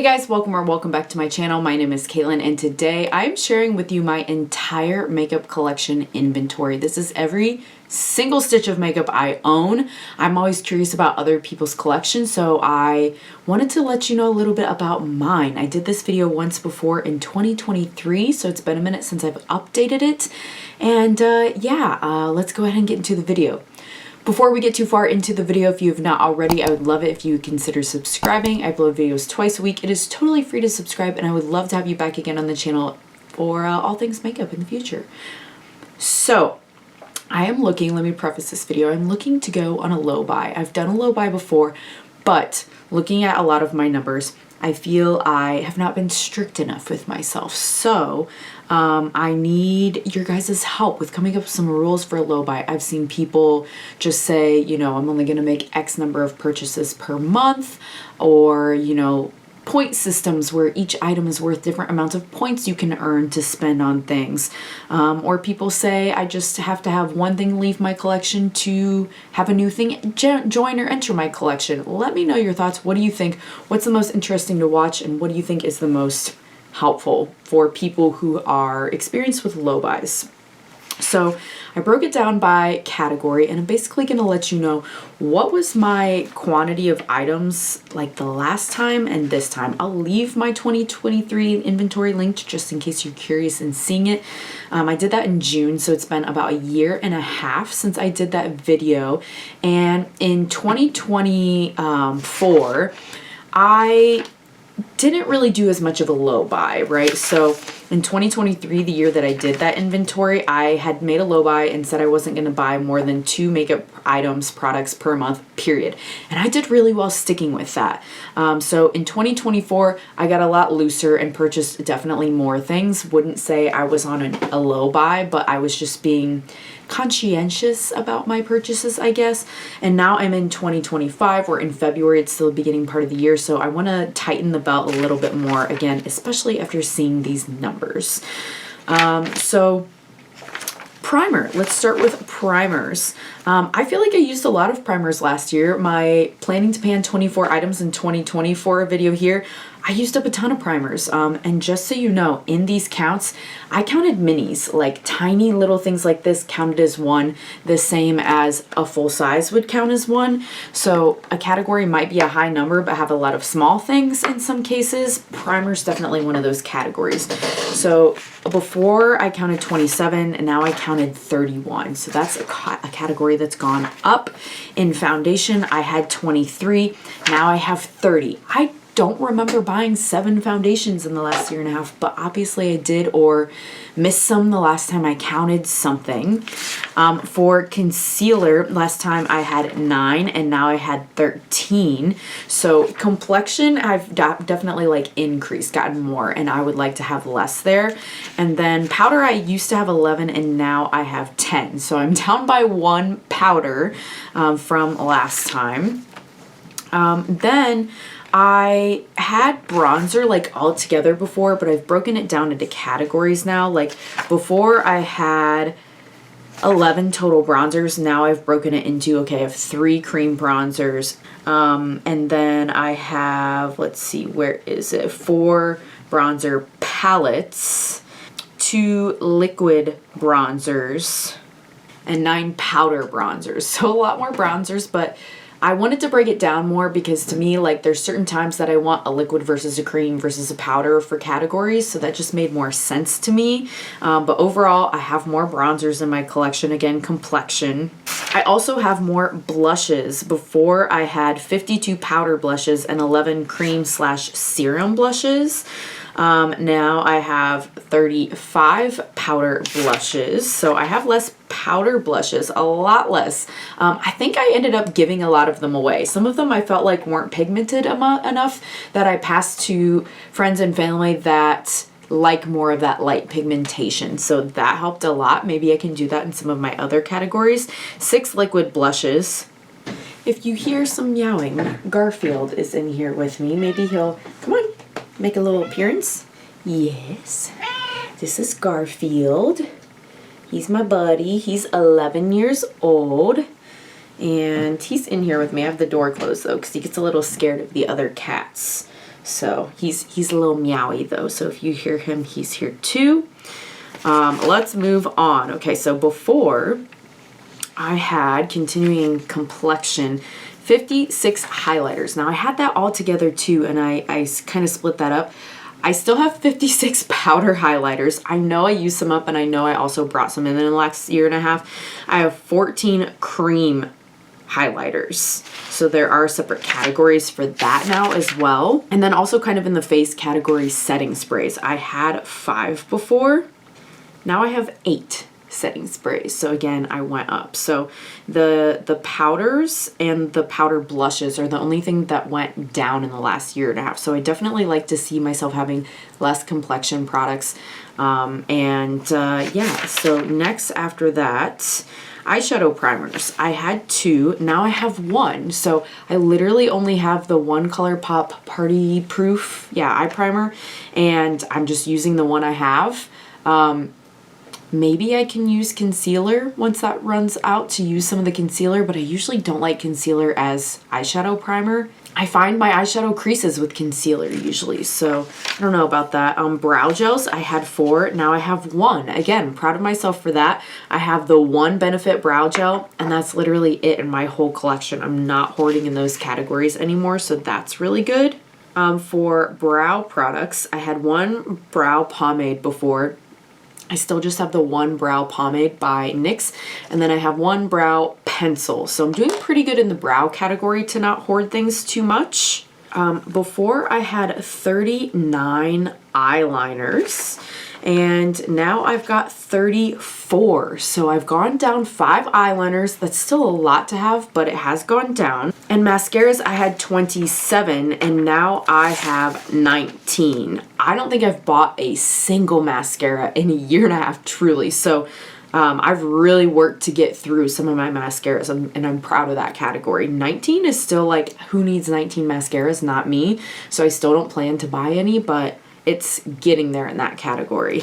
Hey guys, welcome or welcome back to my channel. My name is Caitlin and today I'm sharing with you my entire makeup collection inventory. This is every single stitch of makeup I own. I'm always curious about other people's collections, so I wanted to let you know a little bit about mine. I did this video once before in 2023, so it's been a minute since I've updated it. And let's go ahead and get into the video. Before we get too far into the video, if you have not already, I would love it if you would consider subscribing. I upload videos twice a week. It is totally free to subscribe, and I would love to have you back again on the channel for all things makeup in the future. So, I am looking, let me preface this video, I'm looking to go on a low buy. I've done a low buy before, but looking at a lot of my numbers, I feel I have not been strict enough with myself. So I need your guys' help with coming up with some rules for a low buy. I've seen people just say, you know, I'm only going to make X number of purchases per month, or, you know, point systems where each item is worth different amounts of points you can earn to spend on things. Or people say I just have to have one thing leave my collection to have a new thing join or enter my collection. Let me know your thoughts. What do you think? What's the most interesting to watch, and what do you think is the most helpful for people who are experienced with low buys? So I broke it down by category, and I'm basically going to let you know what was my quantity of items like the last time and this time. I'll leave my 2023 inventory linked just in case you're curious in seeing it. I did that in June, so it's been about a year and a half since I did that video. And in 2024, I didn't really do as much of a low buy, right? So in 2023, the year that I did that inventory, I had made a low buy and said I wasn't going to buy more than 2 makeup items, products per month, period. And I did really well sticking with that. So in 2024, I got a lot looser and purchased definitely more things. Wouldn't say I was on a low buy, but I was just being conscientious about my purchases, I guess. And now I'm in 2025. We're in February. It's still the beginning part of the year, so I want to tighten the belt a little bit more again, especially after seeing these numbers. So primer. Let's start with primers. I feel like I used a lot of primers last year. My planning to pan 24 items in 2024 video here, I used up a ton of primers. And just so you know, in these counts, I counted minis, like tiny little things like this counted as one, the same as a full size would count as one. So a category might be a high number, but have a lot of small things in some cases. Primer's definitely one of those categories. So before I counted 27, and now I counted 31. So that's a category that's gone up. In foundation, I had 23. Now I have 30. I don't remember buying 7 foundations in the last year and a half, but obviously I did, or missed some the last time I counted something. For concealer, last time I had 9 and now I had 13. So complexion, I've definitely like increased, gotten more, and I would like to have less there. And then powder, I used to have 11 and now I have 10. So I'm down by 1 powder from last time. Then I had bronzer like all together before, but I've broken it down into categories now. Like before I had 11 total bronzers. Now I've broken it into, okay, I have 3 cream bronzers. And then I have, let's see, where is it? 4 bronzer palettes, 2 liquid bronzers, and 9 powder bronzers. So a lot more bronzers, but I wanted to break it down more because to me, like, there's certain times that I want a liquid versus a cream versus a powder for categories, so that just made more sense to me. But overall, I have more bronzers in my collection. Again, complexion. I also have more blushes. Before I had 52 powder blushes and 11 cream/serum blushes. Now I have 35 powder blushes, so I have less powder blushes, a lot less. I think I ended up giving a lot of them away. Some of them I felt like weren't pigmented enough that I passed to friends and family that like more of that light pigmentation, so that helped a lot. Maybe I can do that in some of my other categories. 6 liquid blushes. If you hear some meowing, Garfield is in here with me. Maybe he'll, come on, make a little appearance. Yes, this is Garfield. He's my buddy. He's 11 years old. And he's in here with me. I have the door closed though because he gets a little scared of the other cats. So he's a little meowy though. So if you hear him, he's here too. Let's move on. Okay, so before I had continuing complexion 56 highlighters. Now I had that all together too, and I kind of split that up. I still have 56 powder highlighters. I know I used some up, and I know I also brought some in the last year and a half. I have 14 cream highlighters. So there are separate categories for that now as well. And then also kind of in the face category, setting sprays. I had 5 before. Now I have 8 setting sprays. So again, I went up. So the powders and the powder blushes are the only thing that went down in the last year and a half. So I definitely like to see myself having less complexion products. Yeah, so next after that, eyeshadow primers. I had 2, now I have 1. So I literally only have the one Colourpop Party Proof, eye primer, and I'm just using the one I have. Maybe I can use concealer once that runs out to use some of the concealer, but I usually don't like concealer as eyeshadow primer. I find my eyeshadow creases with concealer usually, so I don't know about that. Brow gels, I had 4, now I have 1. Again, proud of myself for that. I have the one Benefit brow gel, and that's literally it in my whole collection. I'm not hoarding in those categories anymore, so that's really good. For brow products, I had 1 brow pomade before. I still just have the 1 brow pomade by NYX, and then I have 1 brow pencil. So I'm doing pretty good in the brow category to not hoard things too much. Before I had 39 eyeliners, and now I've got 34. So I've gone down 5 eyeliners. That's still a lot to have, but it has gone down. And mascaras, I had 27, and now I have 19. I don't think I've bought a single mascara in a year and a half, truly. So I've really worked to get through some of my mascaras, and I'm proud of that category. 19 is still like, who needs 19 mascaras? Not me. So I still don't plan to buy any, but it's getting there in that category.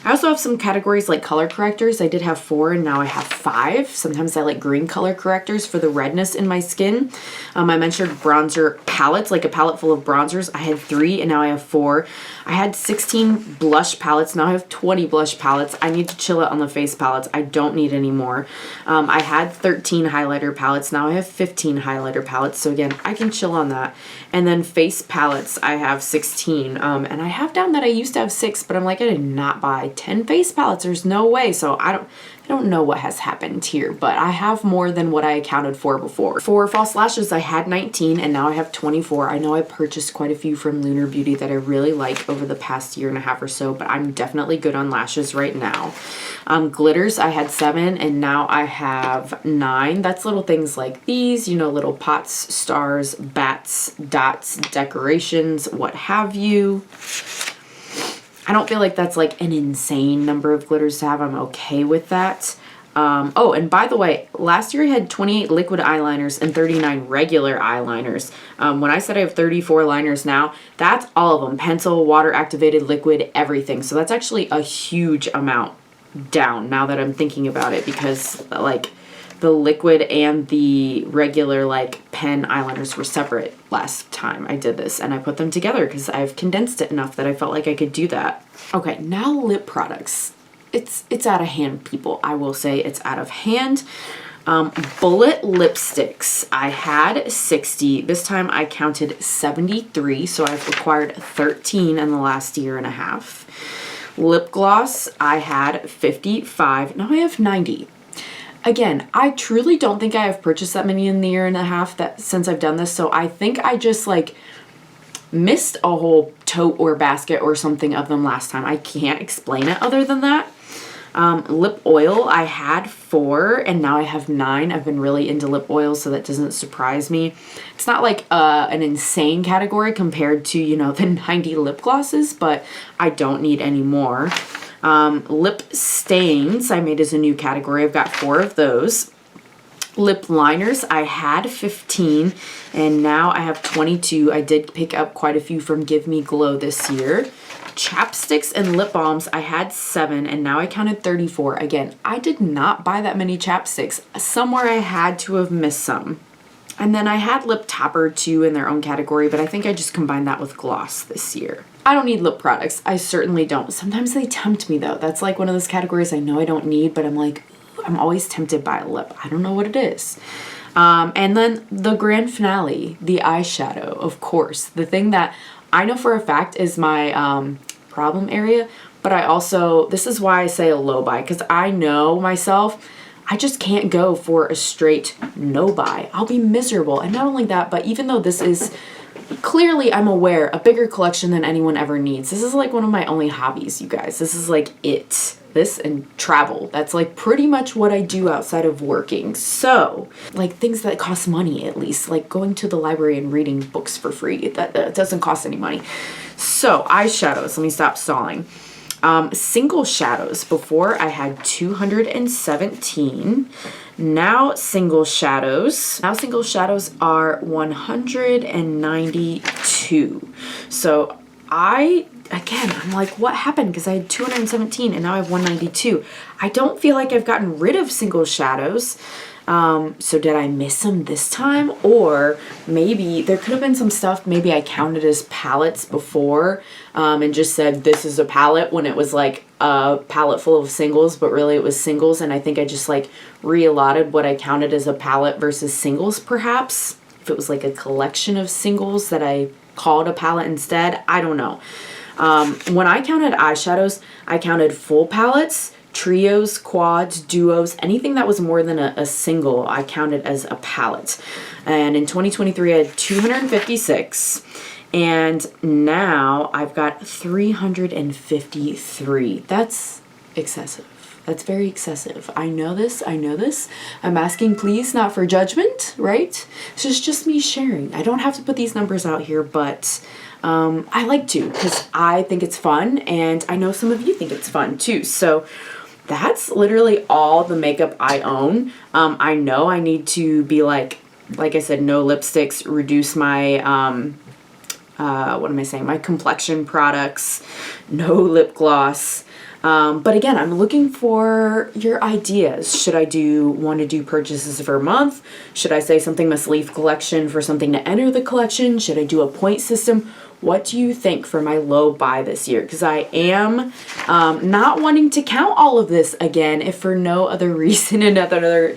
I also have some categories like color correctors. I did have 4 and now I have 5. Sometimes I like green color correctors for the redness in my skin. I mentioned bronzer palettes, like a palette full of bronzers. I had 3 and now I have 4. I had 16 blush palettes. Now I have 20 blush palettes. I need to chill out on the face palettes. I don't need any more. I had 13 highlighter palettes. Now I have 15 highlighter palettes. So again, I can chill on that. And then face palettes, I have 16. And I have down that I used to have 6, but I'm like, I did not buy 10 face palettes. There's no way. So I don't know what has happened here, but I have more than what I accounted for before. For false lashes, I had 19 and now I have 24. I know I purchased quite a few from Lunar Beauty that I really like over the past year and a half or so, but I'm definitely good on lashes right now. Glitters, I had 7 and now I have 9. That's little things like these, you know, little pots, stars, bats, dots, decorations, what have you. I don't feel like that's like an insane number of glitters to have. I'm okay with that. Oh, and by the way, last year I had 28 liquid eyeliners and 39 regular eyeliners. When I said I have 34 liners now, that's all of them. Pencil, water activated, liquid, everything. So that's actually a huge amount down now that I'm thinking about it, because like the liquid and the regular like pen eyeliners were separate last time I did this, and I put them together because I've condensed it enough that I felt like I could do that. Okay, now lip products. It's out of hand, people. I will say it's out of hand. Bullet lipsticks. I had 60. This time I counted 73, so I've acquired 13 in the last year and a half. Lip gloss, I had 55. Now I have 90. Again, I truly don't think I have purchased that many in the year and a half since I've done this, so I think I just like missed a whole tote or basket or something of them last time. I can't explain it other than that. Lip oil, I had 4 and now I have 9. I've been really into lip oil, so that doesn't surprise me. It's not like an insane category compared to, you know, the 90 lip glosses, but I don't need any more. Lip stains, I made as a new category. I've got 4 of those. Lip liners, I had 15 and now I have 22. I did pick up quite a few from Give Me Glow this year. Chapsticks and lip balms, I had 7 and now I counted 34. Again, I did not buy that many chapsticks. Somewhere I had to have missed some. And then I had lip topper too in their own category, but I think I just combined that with gloss this year. I don't need lip products. I certainly don't. Sometimes they tempt me though. That's like one of those categories I know I don't need, but I'm like, I'm always tempted by a lip. I don't know what it is. And then the grand finale, the eyeshadow, of course. The thing that I know for a fact is my problem area, but I also, this is why I say a low buy, because I know myself, I just can't go for a straight no buy. I'll be miserable. And not only that, but even though this is clearly, I'm aware, a bigger collection than anyone ever needs. This is like one of my only hobbies, you guys. This is like it. This and travel. That's like pretty much what I do outside of working. So, like things that cost money at least, like going to the library and reading books for free. That doesn't cost any money. So, eyeshadows. Let me stop stalling. Single shadows. Before I had 217. Now single shadows are 192. So I'm like, what happened? Because I had 217 and now I have 192. I don't feel like I've gotten rid of single shadows. So did I miss them this time? Or maybe there could have been some stuff maybe I counted as palettes before and just said this is a palette when it was like a palette full of singles, but really it was singles, and I think I just like reallotted what I counted as a palette versus singles perhaps. If it was like a collection of singles that I called a palette instead, I don't know. When I counted eyeshadows, I counted full palettes, trios, quads, duos, anything that was more than a single, I counted as a palette. And in 2023, I had 256. And now I've got 353. That's excessive. That's very excessive. I know this. I'm asking please, not for judgment, right? So it's just me sharing. I don't have to put these numbers out here, but I like to because I think it's fun, and I know some of you think it's fun too. So that's literally all the makeup I own. I know I need to be like I said, no lipsticks, reduce my, my complexion products, no lip gloss. But again, I'm looking for your ideas. Should I want to do purchases per month? Should I say something must leave collection for something to enter the collection? Should I do a point system? What do you think for my low buy this year? Because I am not wanting to count all of this again, if for no other reason, another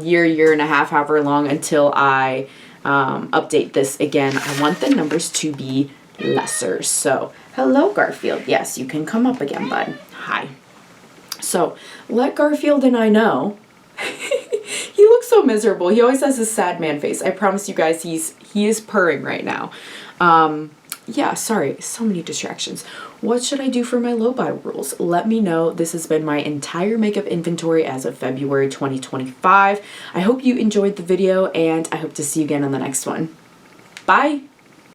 year and a half, however long, until I update this again. I want the numbers to be lesser. So, hello Garfield. Yes, you can come up again, bud. Hi. So, let Garfield and I know. He looks so miserable. He always has this sad man face. I promise you guys, he is purring right now. Yeah, sorry, so many distractions. What should I do for my low buy rules? Let me know. This has been my entire makeup inventory as of February 2025. I hope you enjoyed the video, and I hope to see you again on the next one. Bye!